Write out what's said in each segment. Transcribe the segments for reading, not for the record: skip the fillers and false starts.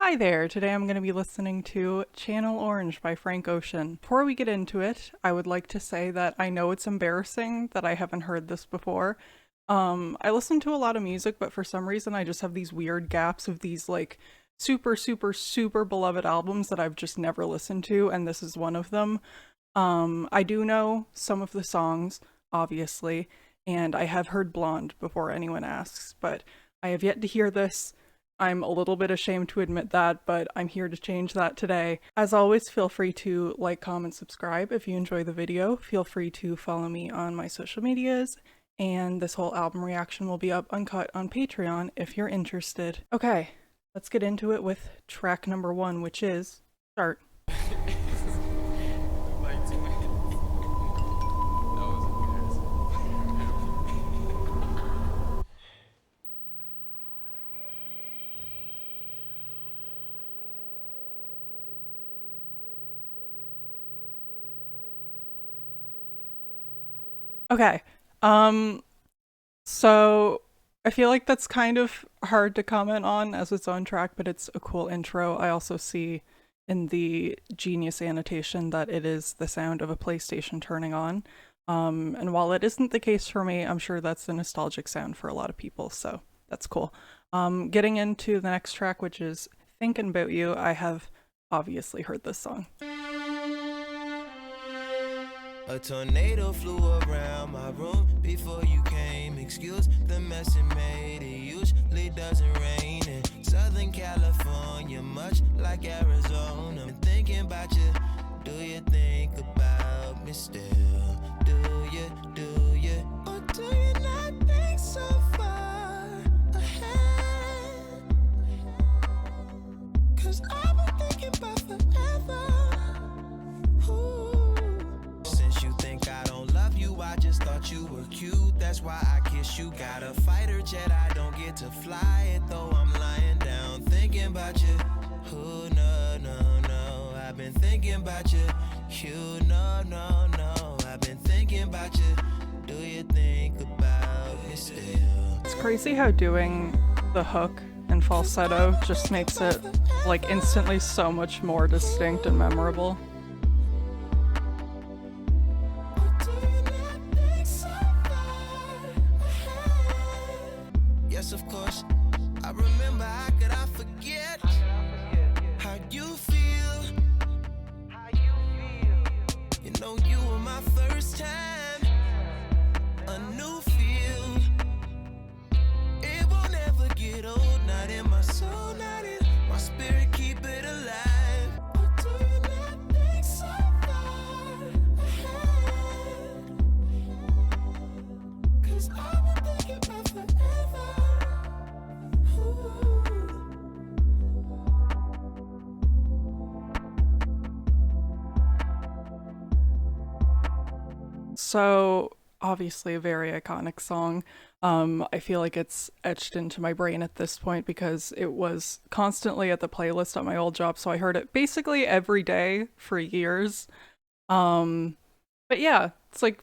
Hi there, today I'm going to be listening to Channel Orange by Frank Ocean. Before we get into it, I would like to say that I know it's embarrassing that I haven't heard this before. I listen to a lot of music, but for some reason I just have these weird gaps of these like super beloved albums that I've just never listened to, and this is one of them. I do know some of the songs, obviously, and I have heard Blonde before anyone asks, but I have yet to hear this. I'm a little bit ashamed to admit that, but I'm here to change that today. As always, feel free to like, comment, subscribe if you enjoy the video. Feel free to follow me on my social medias, and this whole album reaction will be up uncut on Patreon if you're interested. Okay, let's get into it with track number 1, which is Start. Like 2 minutes. That was embarrassing. Okay, so I feel like that's kind of hard to comment on as its own track, but it's a cool intro. I also see in the Genius annotation that it is the sound of a PlayStation turning on. And while it isn't the case for me, I'm sure that's the nostalgic sound for a lot of people, so that's cool. Getting into the next track, which is Thinkin Bout You, I have obviously heard this song. A tornado flew around my room before you came. Excuse the mess it made. It usually doesn't rain in Southern California, much like Arizona. I'm thinking about you. Do you think about me still? Do you? Or do you not think so far ahead? 'Cause I've been thinking about forever. Since you think I don't love you, I just thought you were cute. That's why I kiss you. Got a fighter jet, I don't get to fly it though. I'm lying down thinking about you. Oh no, I've been thinking about you. You no, I've been thinking about you. Do you think about me still? It's crazy how doing the hook and falsetto just makes it like instantly so much more distinct and memorable. Yes, of course. I remember, how could I forget how you feel? You know you were my first time, a new feel. It won't ever get old, not in my soul, not in my spirit, keep it alive. Or do you not think so far ahead? 'Cause I've been thinking about forever. So, obviously a very iconic song. I feel like it's etched into my brain at this point because it was constantly at the playlist at my old job, so I heard it basically every day for years. Um, but yeah, it's like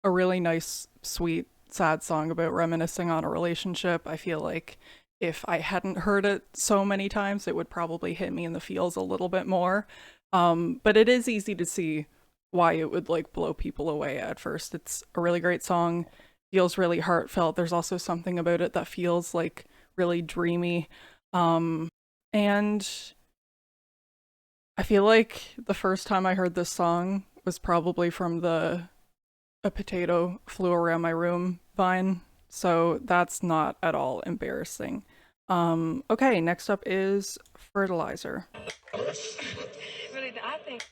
a really nice, sweet, sad song about reminiscing on a relationship. I feel like if I hadn't heard it so many times, it would probably hit me in the feels a little bit more. But it is easy to see why it would like blow people away at first. It's a really great song, feels really heartfelt. There's also something about it that feels like really dreamy. And I feel like the first time I heard this song was probably from the "A Potato Flew Around My Room" Vine, so that's not at all embarrassing. Okay, next up is Fertilizer. Really, I think.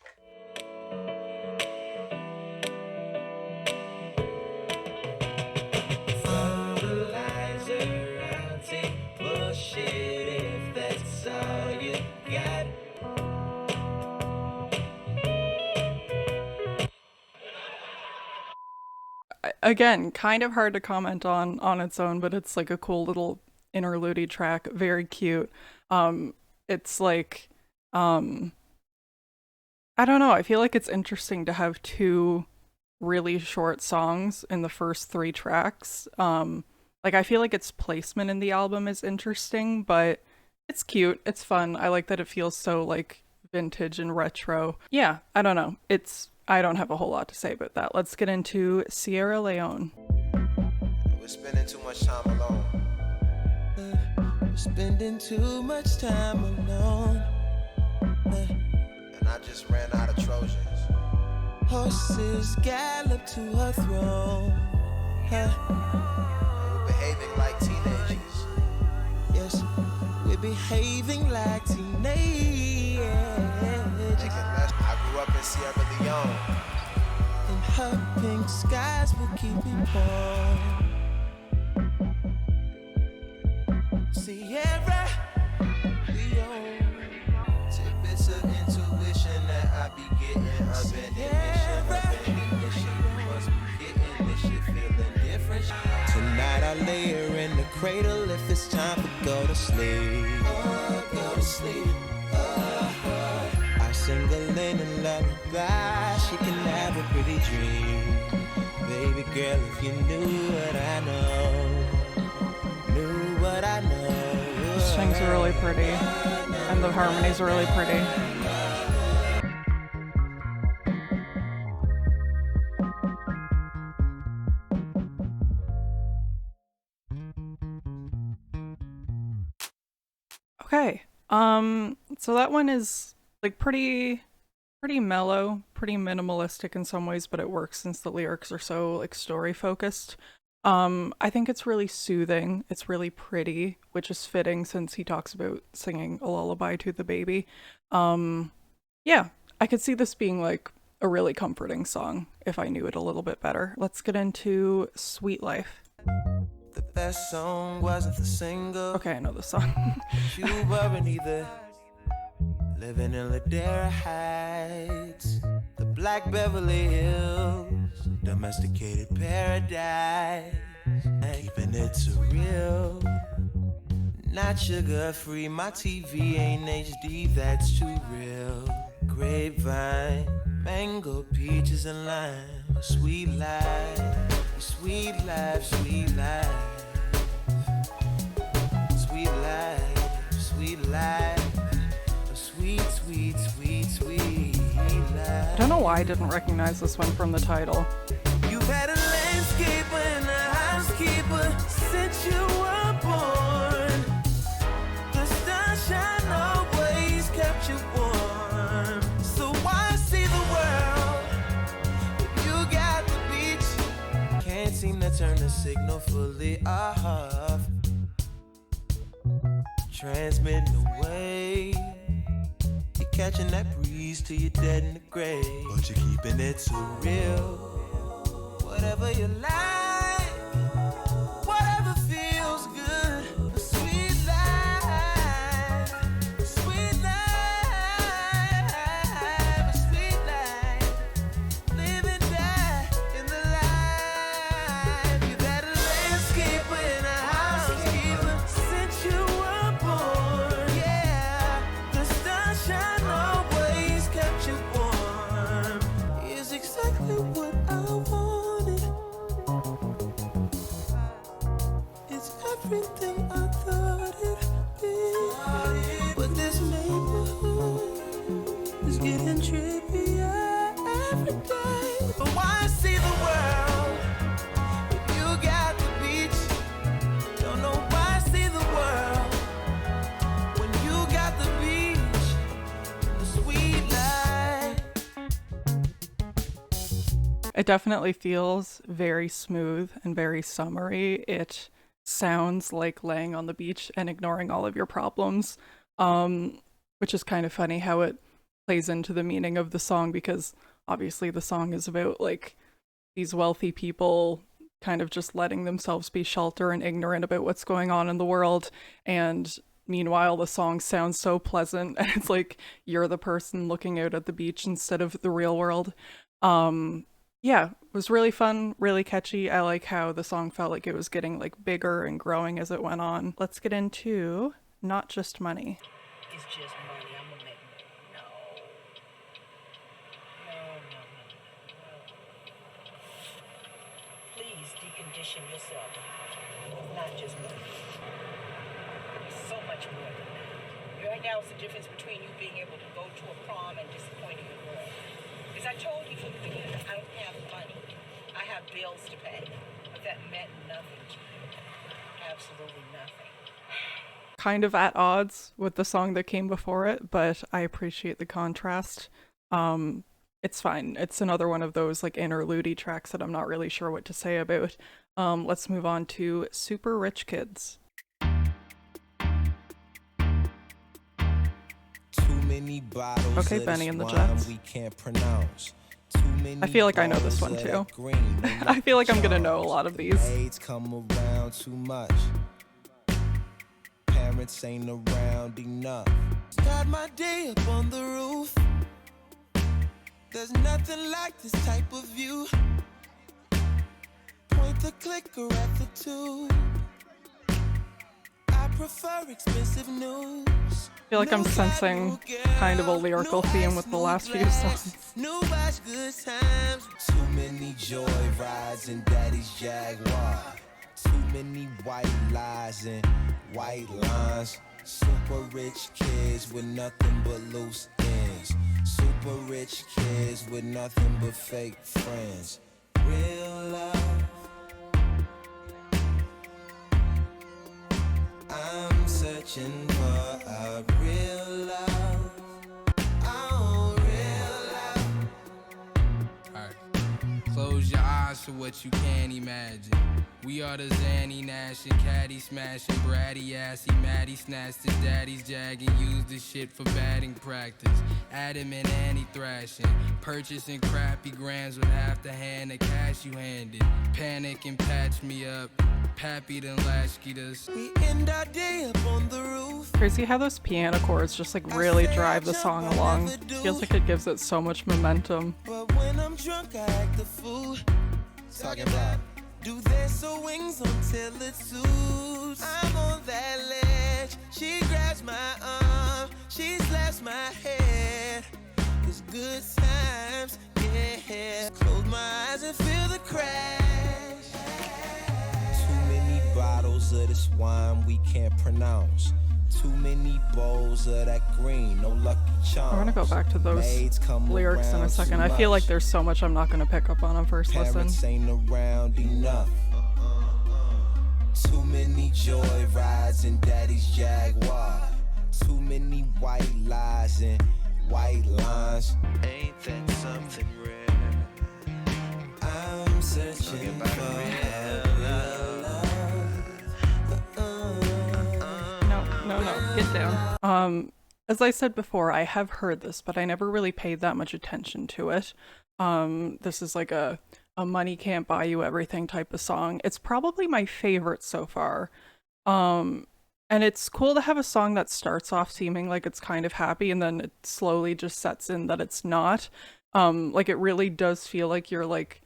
Fertilizer, I'll take bullshit if that's all you got. Again, kind of hard to comment on its own, but it's like a cool little interlude track, very cute. It's like I don't know, I feel like it's interesting to have two really short songs in the first 3 tracks. Like I feel like its placement in the album is interesting, but It's cute. It's fun. I like that it feels so like vintage and retro. Yeah, I don't know. I don't have a whole lot to say about that. Let's get into Sierra Leone. We're spending too much time alone. We're spending too much time alone. And I just ran out of Trojans. Horses gallop to her throne. We're behaving like teenagers. Yes, we're behaving like teenagers. I grew up in Sierra Leone. And her pink skies will keep me warm. Sierra Leone. Tidbits of intuition that I be getting. Abandoned mission. You must be getting this shit feeling different. Tonight I lay her in the cradle if it's time to go to sleep. Go to sleep. I sing a linen lullaby. She can have a pretty dream. Baby girl, if you knew what I know. Knew what I know. The strings are really pretty, and the harmonies are really pretty. Okay, so that one is like pretty mellow, pretty minimalistic in some ways, but it works since the lyrics are so like story focused. I think it's really soothing. It's really pretty, which is fitting since he talks about singing a lullaby to the baby. Yeah, I could see this being like a really comforting song if I knew it a little bit better. Let's get into Sweet Life. The best song wasn't the single. Okay, I know the song. You weren't either. Living in Ladera Heights, the Black Beverly Hills, domesticated paradise, keeping it surreal. Not sugar free, my TV ain't HD, that's too real. Grapevine, mango, peaches, and lime. Sweet life, sweet life, sweet life. Sweet life, sweet life. Sweet, sweet, sweet, sweet life. I don't know why I didn't recognize this one from the title. You've had a landscaper and a housekeeper since you were born. The sunshine always kept you warm. So why see the world if you got the beach? Can't seem to turn the signal fully off. Transmitting away. You're catching that breeze till you're dead in the grave. But you're keeping it so real. Whatever you like, whatever feels good. A sweet life, a sweet life, a sweet life. Live and die in the life. You've had a landscaper and a housekeeper since you were born. Yeah, the sunshine always kept you warm. Is exactly what I wanted. It's everything I thought it'd be. But this neighborhood is getting trippier every day. But why see the world if you got the beach? Don't know why see the world when you got the beach. The sweet life. It definitely feels very smooth and very summery. It sounds like laying on the beach and ignoring all of your problems, which is kind of funny how it plays into the meaning of the song, because obviously the song is about like these wealthy people kind of just letting themselves be sheltered and ignorant about what's going on in the world, and meanwhile the song sounds so pleasant and it's like you're the person looking out at the beach instead of the real world. Yeah, it was really fun, really catchy. I like how the song felt like it was getting like bigger and growing as it went on. Let's get into Not Just Money. It's just money. I'm gonna make no. Please decondition yourself. It's not just money. It's so much more than that. right now is the difference between you being able to go to a prom and disappointing a girl. Because I told you from the beginning, I don't have money. I have bills to pay. But that meant nothing to me. Absolutely nothing. Kind of at odds with the song that came before it, but I appreciate the contrast. It's fine. It's another one of those like interlude tracks that I'm not really sure what to say about. Let's move on to Super Rich Kids. Okay, Benny and the Jets. We can't pronounce. I feel like I know this one too. I feel like I'm gonna know a lot of these. Aids come around too much. Parents ain't around enough. Start my day up on the roof. There's nothing like this type of view. Point the clicker at the tube. I prefer expensive news. I feel like I'm sensing kind of a lyrical theme with the last few songs. New watch good times. Too many joy rides in daddy's Jaguar. Too many white lies and white lines. Super rich kids with nothing but loose ends. Super rich kids with nothing but fake friends. Real love. I'm searching for a real love. Oh, real love. Alright. Close your eyes for what you can't imagine. We are the Zanny Nash and Caddy smashing, bratty assy, Maddie snatched his daddy's jag and used the shit for batting practice. Adam and Annie thrashing, purchasing crappy grams with half the hand of cash you handed. Panic and patch me up, Pappy done latchkeyed us. We end our day up on the roof. Crazy how those piano chords just like really drive the song along. Feels like it gives it so much momentum. But when I'm drunk, I act a fool. Talking about. Do their so wings until it suits. I'm on that ledge. She grabs my arm. She slaps my head. It's good times, yeah. Close my eyes and feel the crash. Too many bottles of this wine we can't pronounce. Too many bowls of that green, no Lucky Charms. I'm gonna go back to those lyrics in a second. I feel like there's so much I'm not gonna pick up on first listen. Parents ain't around enough. Too many joy rides in daddy's Jaguar. Too many white lies and white lines. Ain't that something rare? I'm searching for real love. No, get down. As I said before, I have heard this, but I never really paid that much attention to it. This is like a money can't buy you everything type of song. It's probably my favorite so far. And it's cool to have a song that starts off seeming like it's kind of happy and then it slowly just sets in that it's not. Like it really does feel like you're like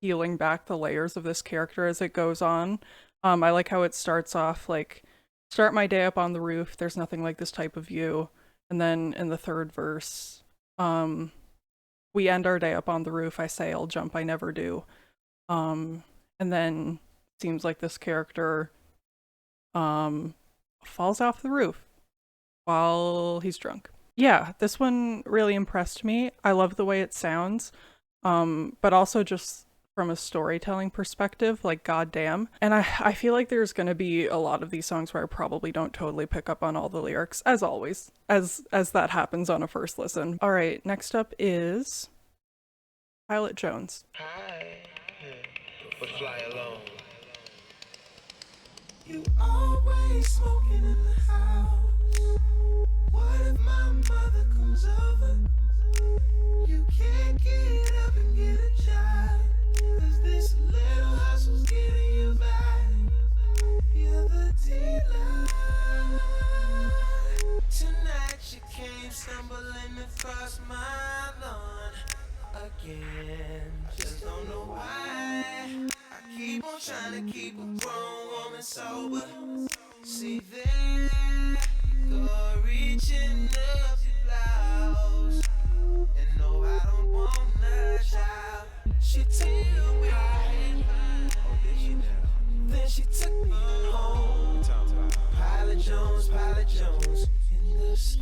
peeling back the layers of this character as it goes on. I like how it starts off like, start my day up on the roof, there's nothing like this type of view. And then in the third verse, we end our day up on the roof, I say I'll jump, I never do. And then seems like this character falls off the roof while he's drunk. Yeah, this one really impressed me. I love the way it sounds, but also just from a storytelling perspective, like goddamn. And I feel like there's gonna be a lot of these songs where I probably don't totally pick up on all the lyrics, as always, as that happens on a first listen. All right, next up is Pilot Jones. Hi, but fly alone. You always smoking in the house. What if my mother comes over? You can't get up and get a job. Cause this little hustle's getting you by. You're the dealer. Tonight you came stumbling across my lawn again. Just don't know why. I keep on trying to keep a grown woman sober. See there, you go reaching up your blouse. And no, I don't want a child. She took me away. Oh, did she now? Then she took me home. Pilot Jones in the sky.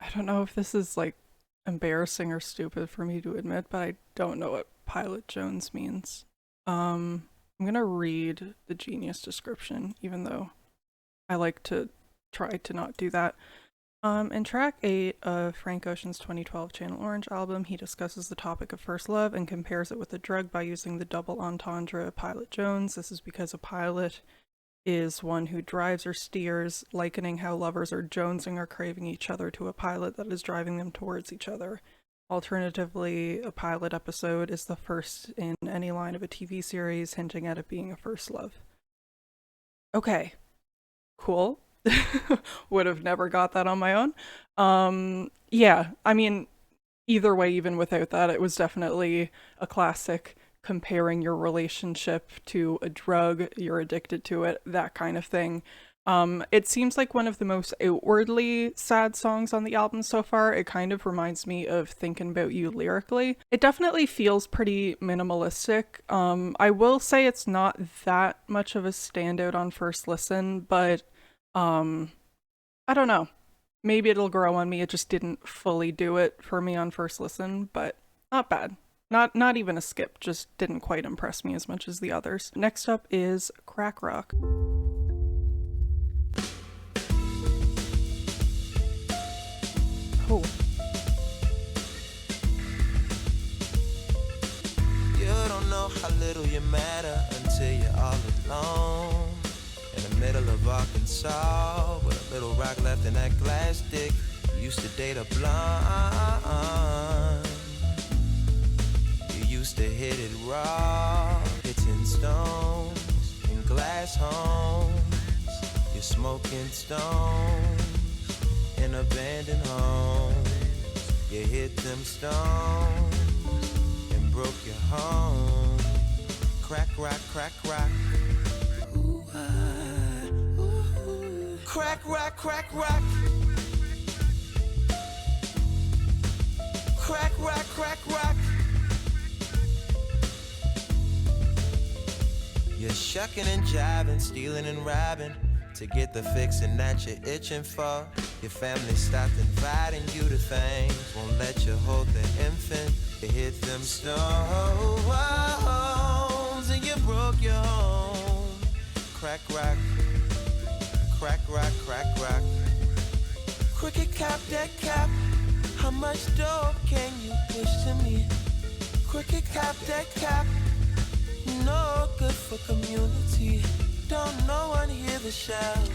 I don't know if this is like embarrassing or stupid for me to admit, but I don't know what Pilot Jones means. I'm gonna read the Genius description, even though I like to try to not do that. In track 8 of Frank Ocean's 2012 Channel Orange album, he discusses the topic of first love and compares it with a drug by using the double entendre Pilot Jones. This is because a pilot is one who drives or steers, likening how lovers are jonesing or craving each other to a pilot that is driving them towards each other. Alternatively, a pilot episode is the first in any line of a TV series, hinting at it being a first love. Okay, cool. Would have never got that on my own. Yeah, I mean, either way, even without that, it was definitely a classic comparing your relationship to a drug, you're addicted to it, that kind of thing. It seems like one of the most outwardly sad songs on the album so far. It kind of reminds me of Thinkin Bout You lyrically. It definitely feels pretty minimalistic. I will say it's not that much of a standout on first listen, but I don't know. Maybe it'll grow on me. It just didn't fully do it for me on first listen, but not bad. Not even a skip, just didn't quite impress me as much as the others. Next up is Crack Rock. Oh. You don't know how little you matter until you're all alone. In the middle of Arkansas, with a little rock left in that glass dick. You used to date a blonde. You used to hit it raw, hitting stones in glass homes. You're smoking stones in abandoned homes. You hit them stones and broke your home. Crack rock, crack rock. Ooh, ooh. Crack rock, crack rock. Crack rock, crack rock. You're shucking and jiving, stealing and robbing to get the fixin' that you're itching for. Your family stopped inviting you to things, won't let you hold the infant. You hit them stones and you broke your home. Crack rock, crack rock, crack rock. Cricket cap, dead cap. How much dope can you push to me? Cricket cap, dead cap. No good for community. Don't no one hear the shouts.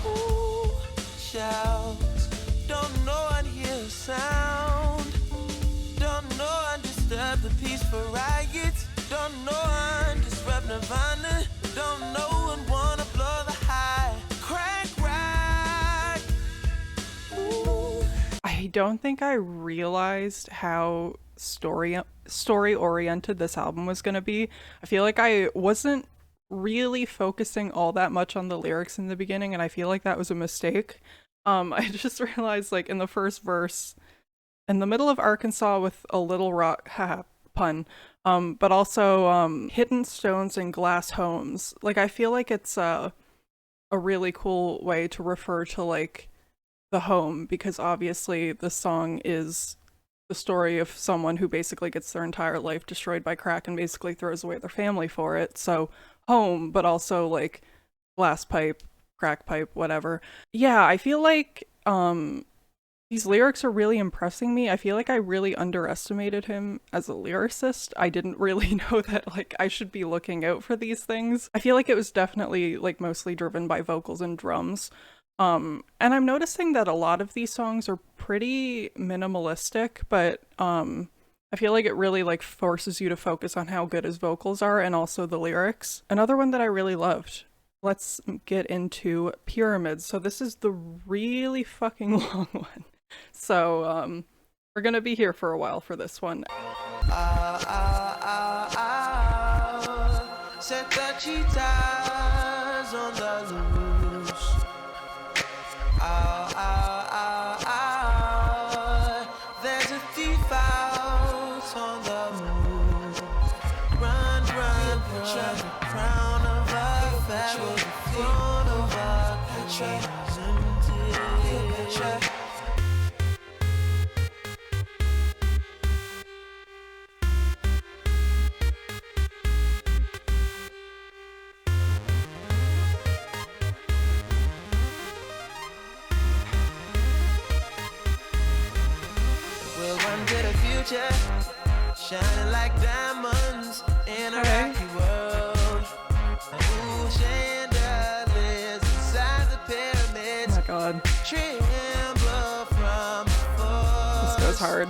Ooh, shouts. Don't no one hear a sound. Don't no one disturb the peaceful riots. Don't no one disrupt Nirvana. Don't no one wanna blow the high. Crack rock. Ooh. I don't think I realized how story-oriented this album was going to be. I feel like I wasn't really focusing all that much on the lyrics in the beginning, and I feel like that was a mistake. I just realized, like, in the first verse, in the middle of Arkansas with a little rock, haha, pun, but also hidden stones and glass homes. Like, I feel like it's a really cool way to refer to, like, the home, because obviously the song is the story of someone who basically gets their entire life destroyed by crack and basically throws away their family for it. So home, but also like glass pipe, crack pipe, whatever. Yeah, I feel like these lyrics are really impressing me. I feel like I really underestimated him as a lyricist. I didn't really know that like I should be looking out for these things. I feel like it was definitely like mostly driven by vocals and drums. And I'm noticing that a lot of these songs are pretty minimalistic, but I feel like it really like forces you to focus on how good his vocals are and also the lyrics. Another one that I really loved. Let's get into Pyramids. So this is the really fucking long one. So we're gonna be here for a while for this one. Set the cheetahs on the loose. There's a thief out on the move. Run, run, run. Crown of a pharaoh, the throne of a country. picture, shining like diamonds in a Okay. rocky world. Ooh, chandeliers inside the Oh pyramids my god. tremble from the This goes force. hard.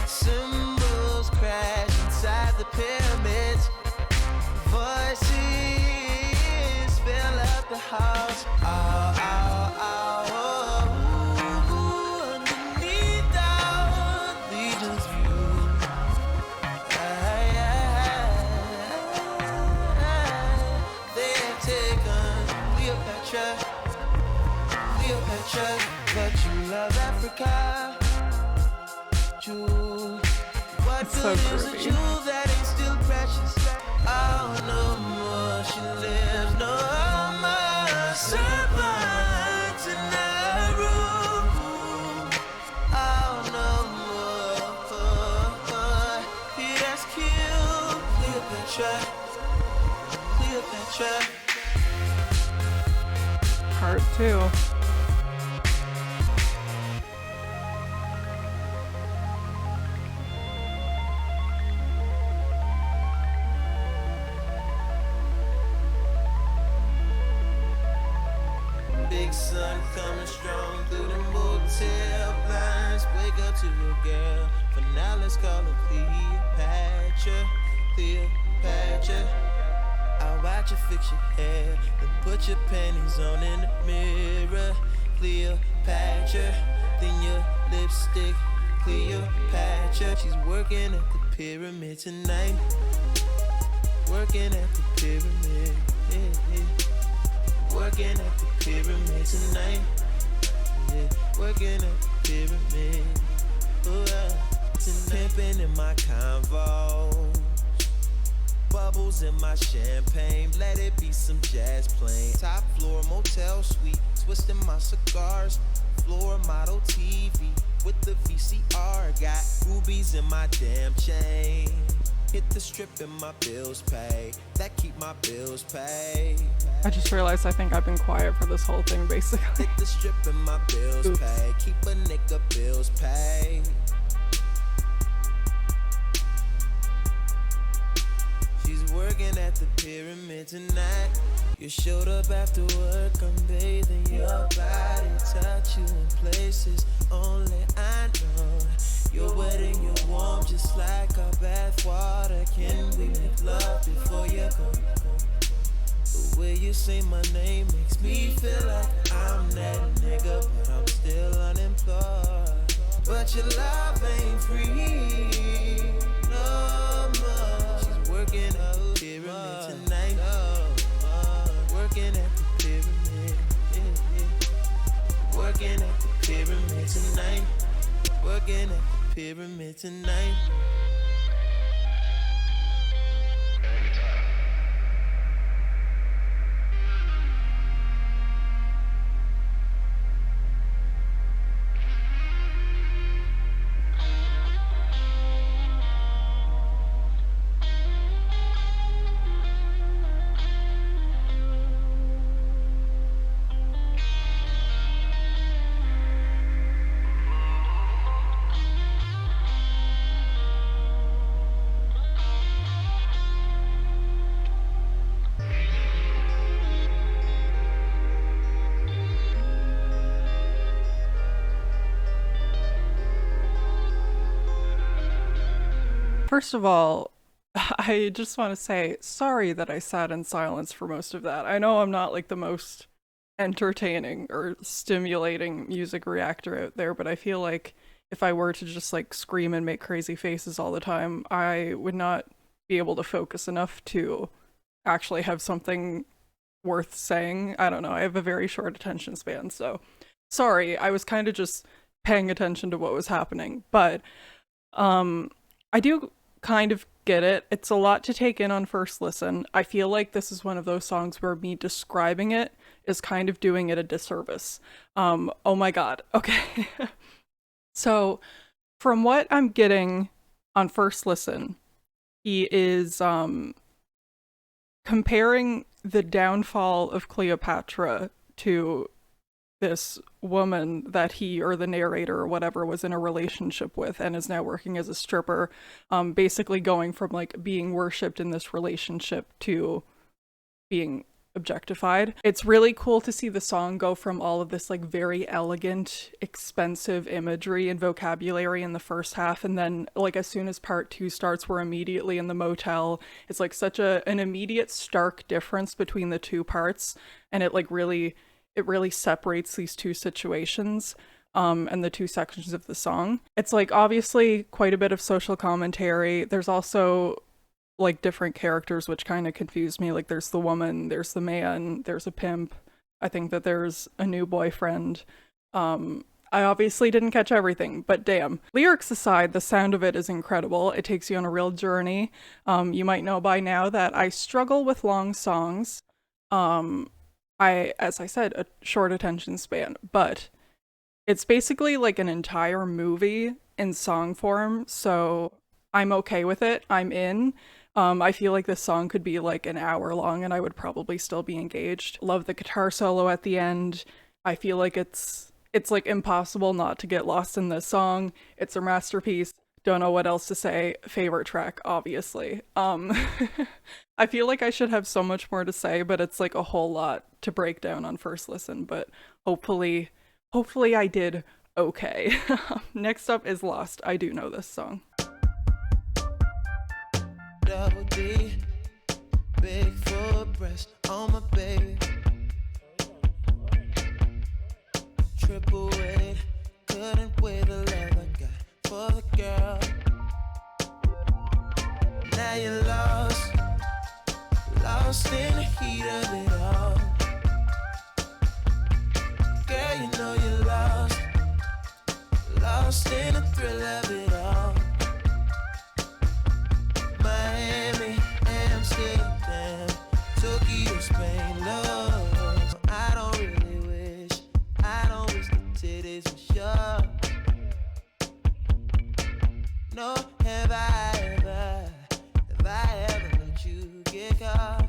Symbols crash inside the pyramids. Voices fill up the house. Oh, oh, oh, oh. Underneath our legion's view. They have taken Cleopatra, Cleopatra, but you love Africa. Jewel. What It's so good is a groovy. jewel that ain't still precious? Oh, no more she lives, no more serpents in her room. Oh, no more. He has killed Cleopatra, Cleopatra. Hard too. Big sun coming strong through the motel blinds. Wake up to your girl. For now, let's call her Cleopatra. Cleopatra. I'll watch you fix your hair, then put your panties on in the mirror. Cleopatra. Then your lipstick. Cleopatra. She's working at the pyramid tonight. Working at the pyramid. Working at the pyramid tonight. Yeah, working at the pyramid. Pimping in my convo. Bubbles in my champagne. Let it be some jazz playing. Top floor motel suite. Twisting my cigars. Floor model TV with the VCR. Got rubies in my damn chain. Hit the strip and my bills pay. That keep my bills paid. I just realized I think I've been quiet for this whole thing, basically. Hit the strip and my bills Oops. paid. Keep a nigga bills paid. She's working at the pyramid tonight. You showed up after work, I'm bathing your body. Touch you in places only I know. You're wet and you're warm just like our bath water. Can we make love before you go? The way you say my name makes me feel like I'm that nigga, but I'm still unemployed. But your love ain't free no more. She's working at the pyramid tonight. Working at the pyramid. Working at the pyramid tonight. Working at the pyramid tonight. First of all, I just want to say sorry that I sat in silence for most of that. I know I'm not like the most entertaining or stimulating music reactor out there, but I feel like if I were to just like scream and make crazy faces all the time, I would not be able to focus enough to actually have something worth saying. I don't know. I have a very short attention span, so sorry. I was kind of just paying attention to what was happening, but I do kind of get it. It's a lot to take in on first listen. I feel like this is one of those songs where me describing it is kind of doing it a disservice. Oh my god. Okay. So, from what I'm getting on first listen, he is comparing the downfall of Cleopatra to this woman that he or the narrator or whatever was in a relationship with and is now working as a stripper, basically going from like being worshipped in this relationship to being objectified. It's really cool to see the song go from all of this like very elegant, expensive imagery and vocabulary in the first half, and then like as soon as part two starts, we're immediately in the motel. It's like such an immediate stark difference between the two parts, and it really separates these two situations and the two sections of the song. It's like obviously quite a bit of social commentary. There's also like different characters which kind of confuse me. Like there's the woman, there's the man, there's a pimp. I think that there's a new boyfriend. I obviously didn't catch everything, but damn. Lyrics aside, the sound of it is incredible. It takes you on a real journey. You might know by now that I struggle with long songs. As I said, a short attention span, but it's basically like an entire movie in song form, so I'm okay with it. I'm in. I feel like this song could be like an hour long and I would probably still be engaged. Love the guitar solo at the end. I feel like it's like impossible not to get lost in this song. It's a masterpiece. Don't know what else to say. Favorite track, obviously. I feel like I should have so much more to say, but it's like a whole lot to break down on first listen, but hopefully I did okay. Next up is Lost. I do know this song. Double D, big full breast on my baby. Triple weight, couldn't weigh the love I got for the girl. Now you're lost in the heat of it all. Girl, you know you're lost in the thrill of it all. Miami, Amsterdam, Tokyo, Spain, love. I don't wish the titties were sure. No, have I ever let you get caught?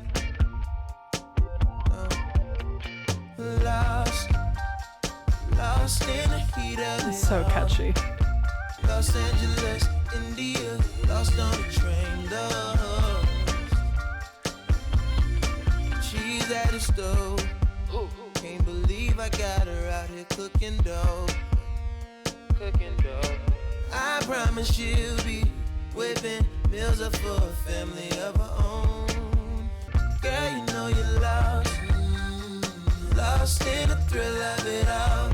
Lost in the heat of it. It's so catchy. Los Angeles, India, lost on the train, lost. She's at the stove. Can't believe I got her out here cooking dough. I promise she'll be whipping meals up for a family of her own. Girl, you know you're lost in the thrill of it all.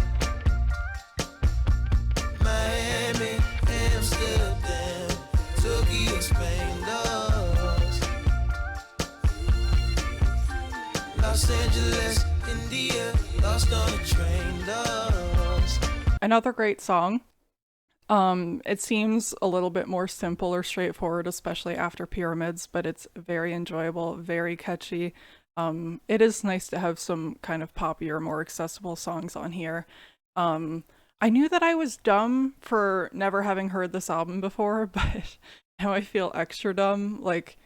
Miami, Amsterdam, Tokyo, Spain, lost. Los Angeles, India, lost on the train, lost. Another great song. It seems a little bit more simple or straightforward, especially after Pyramids, but it's very enjoyable, very catchy. It is nice to have some kind of poppier, more accessible songs on here. I knew that I was dumb for never having heard this album before, but now I feel extra dumb. Like,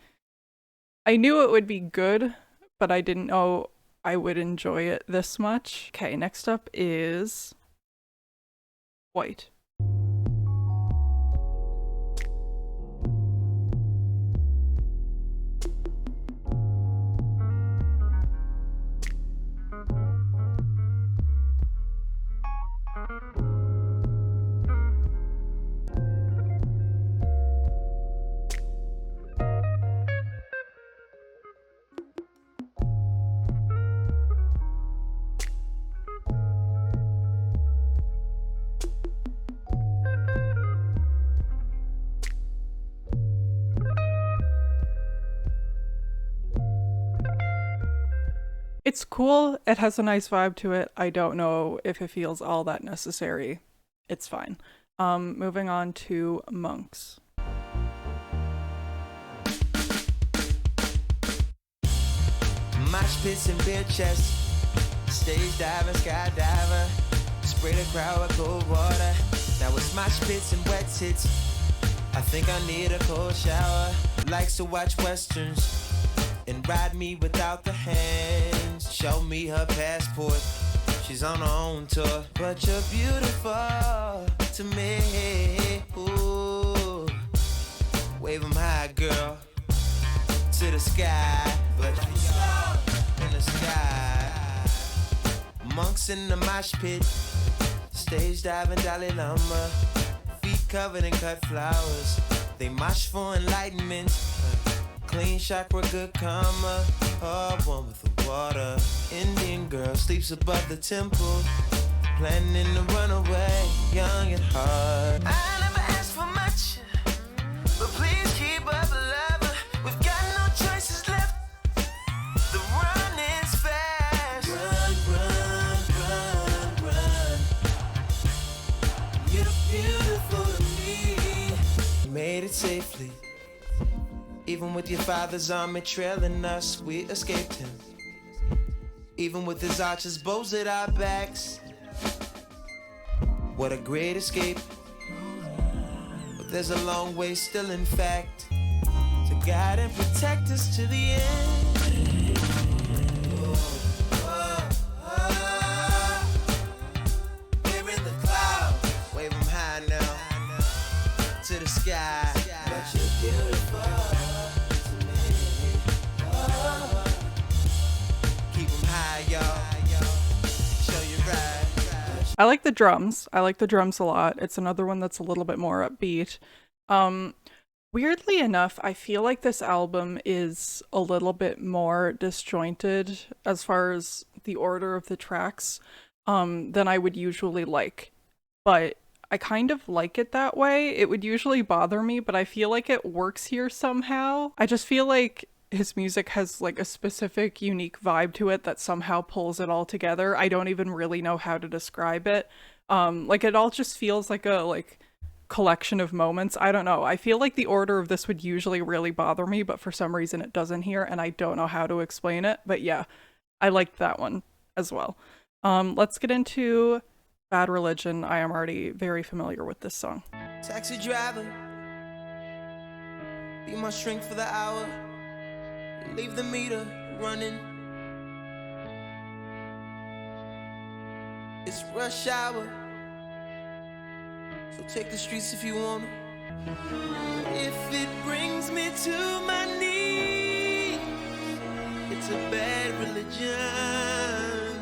I knew it would be good, but I didn't know I would enjoy it this much. Okay, next up is White. It's cool. It has a nice vibe to it. I don't know if it feels all that necessary. It's fine. Moving on to Monks. Mosh pits and beer chests, stage diver, skydiver, spray the crowd with cold water. Now it's mosh pits and wet tits. I think I need a cold shower. Likes to watch westerns and ride me without the hands. Show me her passport. She's on her own tour, but you're beautiful to me. Ooh, wave 'em high, girl, to the sky. But you're stuck in the sky. Monks in the mosh pit, stage diving Dalai Lama, feet covered in cut flowers. They mosh for enlightenment. Clean chakra, good karma. Oh, one with the water. Indian girl sleeps above the temple, planning to run away, young at heart. I never asked for much, but please keep up, lover. We've got no choices left. The run is fast. Run, run, run, run. You're beautiful to me. You made it safely. Even with your father's army trailing us, we escaped him. Even with his archers, bows at our backs. What a great escape. But there's a long way still, in fact, to guide and protect us to the end. We're in the clouds. Wave 'em high now, to the sky. But you're beautiful. I like the drums. I like the drums a lot. It's another one that's a little bit more upbeat. Weirdly enough, I feel like this album is a little bit more disjointed as far as the order of the tracks than I would usually like. But I kind of like it that way. It would usually bother me, but I feel like it works here somehow. I just feel like his music has like a specific unique vibe to it that somehow pulls it all together. I don't even really know how to describe it. Like it all just feels like a collection of moments. I don't know. I feel like the order of this would usually really bother me, but for some reason it doesn't here, and I don't know how to explain it. But yeah, I liked that one as well. Let's get into Bad Religion. I am already very familiar with this song. Taxi driver, be my strength for the hour. Leave the meter running. It's rush hour, so take the streets if you wanna. If it brings me to my knees, it's a bad religion.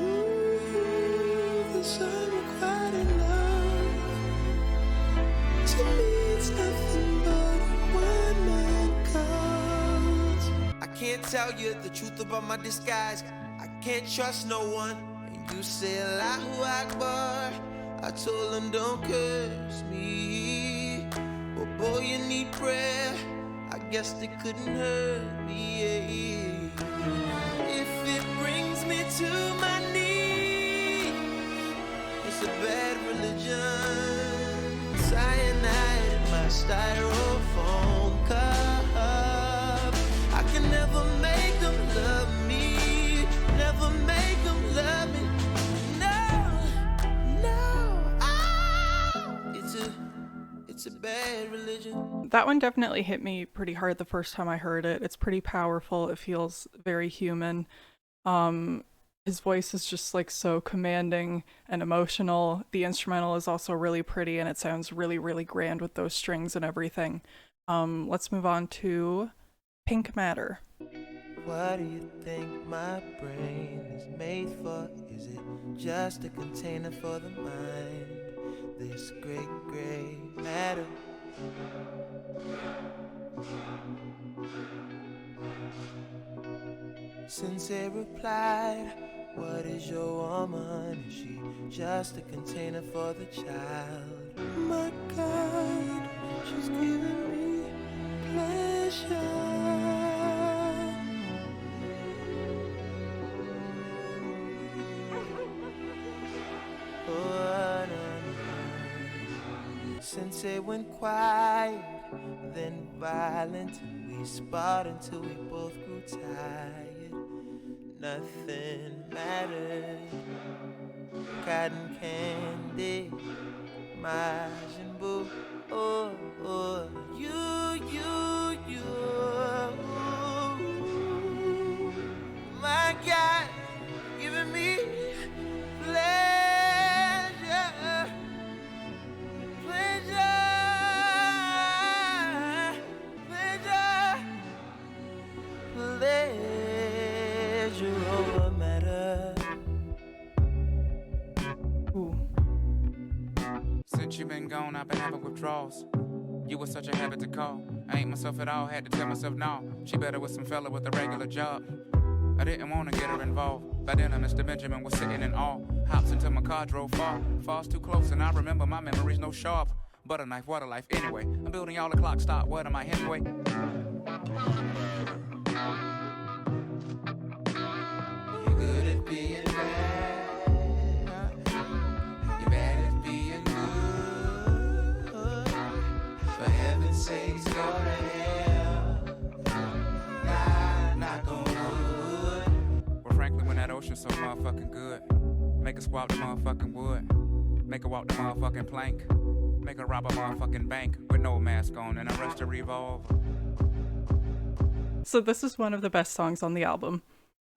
Ooh, this unrequited love, to me it's nothing but a one-man cause. I can't tell you the truth about my disguise. I can't trust no one. And you say Allahu Akbar, I told him don't curse me. But boy, you need prayer. I guess they couldn't hurt me. If it brings me to my knees, it's a bad religion. Cyanide in my styrofoam cup. I can never make them love me. Never make them love me. It's a bad religion. That one definitely hit me pretty hard the first time I heard it. It's pretty powerful. It feels very human. His voice is just like so commanding and emotional. The instrumental is also really pretty and it sounds really, really grand with those strings and everything. Let's move on to Pink Matter. What do you think my brain is made for? Is it just a container for the mind? This great gray matter. Sensei replied, what is your woman? Is she just a container for the child? My God, she's giving me pleasure. Sensei went quiet, then violent, and we sparred until we both grew tired. Nothing mattered. Cotton candy, Majin Buu. Oh, oh, you. My God, giving me Since you been gone, I've been having withdrawals. You was such a habit to call. I ain't myself at all, had to tell myself no. She better with some fella with a regular job. I didn't want to get her involved. By then, Mr. Benjamin was sitting in awe. Hops into my car, drove far. Falls too close, and I remember my memories no sharp. Butter knife, water life, anyway. I'm building y'all a clock stop. What am I, Hemingway? You're good at being bad. You're bad at being good. For heaven's sakes, go to hell. Nah, not gonna wood. Well, frankly, when that ocean's so motherfucking good, make her squat the motherfucking wood. Make her walk the motherfucking plank. Make her rob a motherfucking bank with no mask on and arrest a revolver. So this is one of the best songs on the album.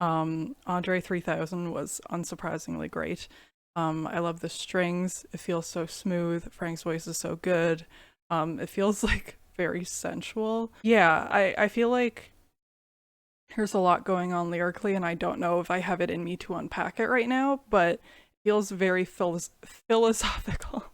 Andre 3000 was unsurprisingly great. I love the strings. It feels so smooth. Frank's voice is so good. It feels like very sensual. Yeah, I feel like there's a lot going on lyrically, and I don't know if I have it in me to unpack it right now, but it feels very philosophical.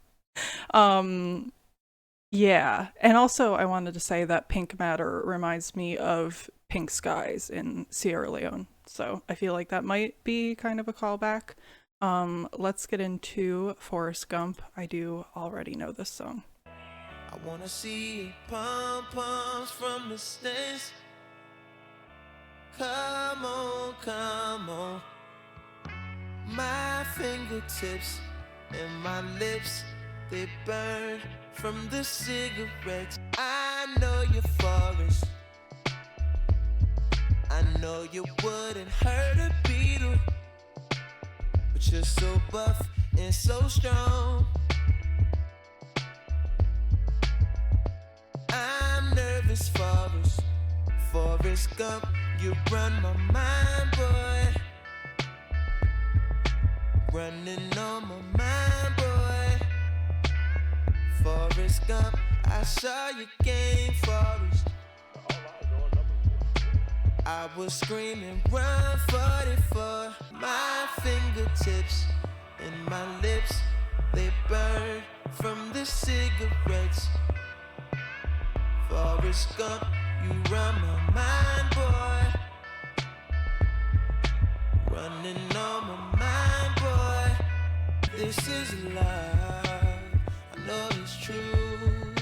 Yeah, and also I wanted to say that Pink Matter reminds me of Pink Skies in Sierra Leone, so I feel like that might be kind of a callback. Let's get into Forrest Gump. I do already know this song. I wanna see pom-poms from the stands. Come on, come on. My fingertips and my lips, they burn from the cigarettes. I know you're Forrest. I know you wouldn't hurt a beetle, but you're so buff and so strong. I'm nervous, Forrest Gump, you run my mind, boy. Running on my mind, boy. Forrest Gump, I saw your game, Forrest. I was screaming, run 44. My fingertips and my lips, they burn from the cigarettes. Forrest Gump, you run my mind, boy. Running on my mind, boy. This is love, I know it's true.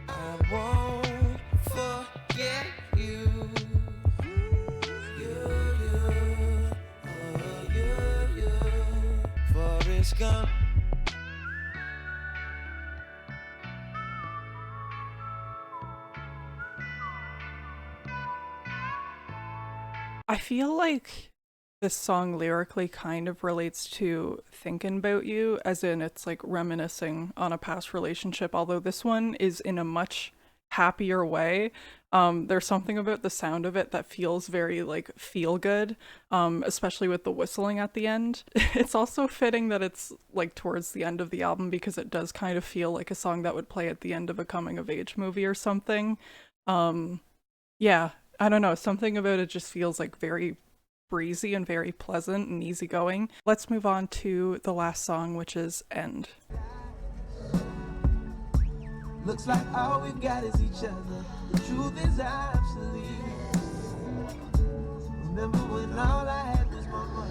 I won't forget you. You. Forrest Gump. I feel like this song lyrically kind of relates to Thinkin Bout You, as in it's like reminiscing on a past relationship, although this one is in a much happier way. There's something about the sound of it that feels very like feel good, especially with the whistling at the end. It's also fitting that it's like towards the end of the album because it does kind of feel like a song that would play at the end of a coming of age movie or something. Yeah, I don't know, something about it just feels like very breezy and very pleasant and easygoing. Let's move on to the last song, which is End. Looks like all we've got is each other. The truth is obsolete. Remember when all I had was my mother?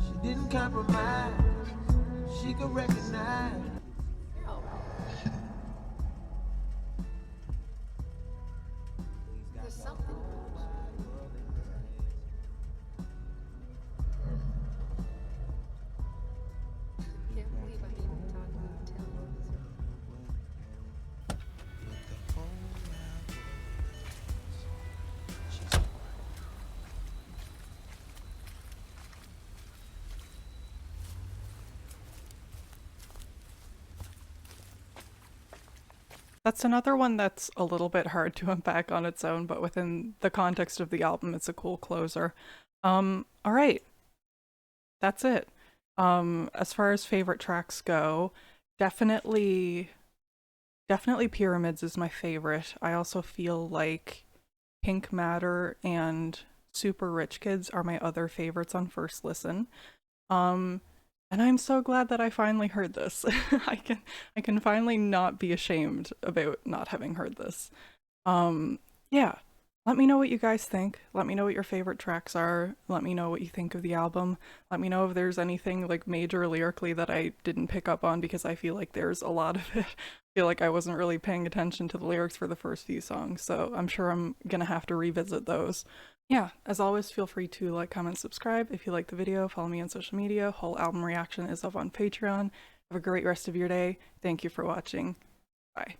She didn't compromise. She could recognize. There's something. Can't believe I'm even talking to Tim. That's another one that's a little bit hard to unpack on its own, but within the context of the album, it's a cool closer. All right. That's it. As far as favorite tracks go, definitely Pyramids is my favorite. I also feel like Pink Matter and Super Rich Kids are my other favorites on first listen. And I'm so glad that I finally heard this. I can finally not be ashamed about not having heard this. Yeah. Let me know what you guys think. Let me know what your favorite tracks are. Let me know what you think of the album. Let me know if there's anything like major lyrically that I didn't pick up on, because I feel like there's a lot of it. I feel like I wasn't really paying attention to the lyrics for the first few songs, so I'm sure I'm gonna have to revisit those. Yeah, as always, feel free to like, comment, subscribe if you like the video. Follow me on social media. Whole album reaction is up on Patreon. Have a great rest of your day. Thank you for watching. Bye.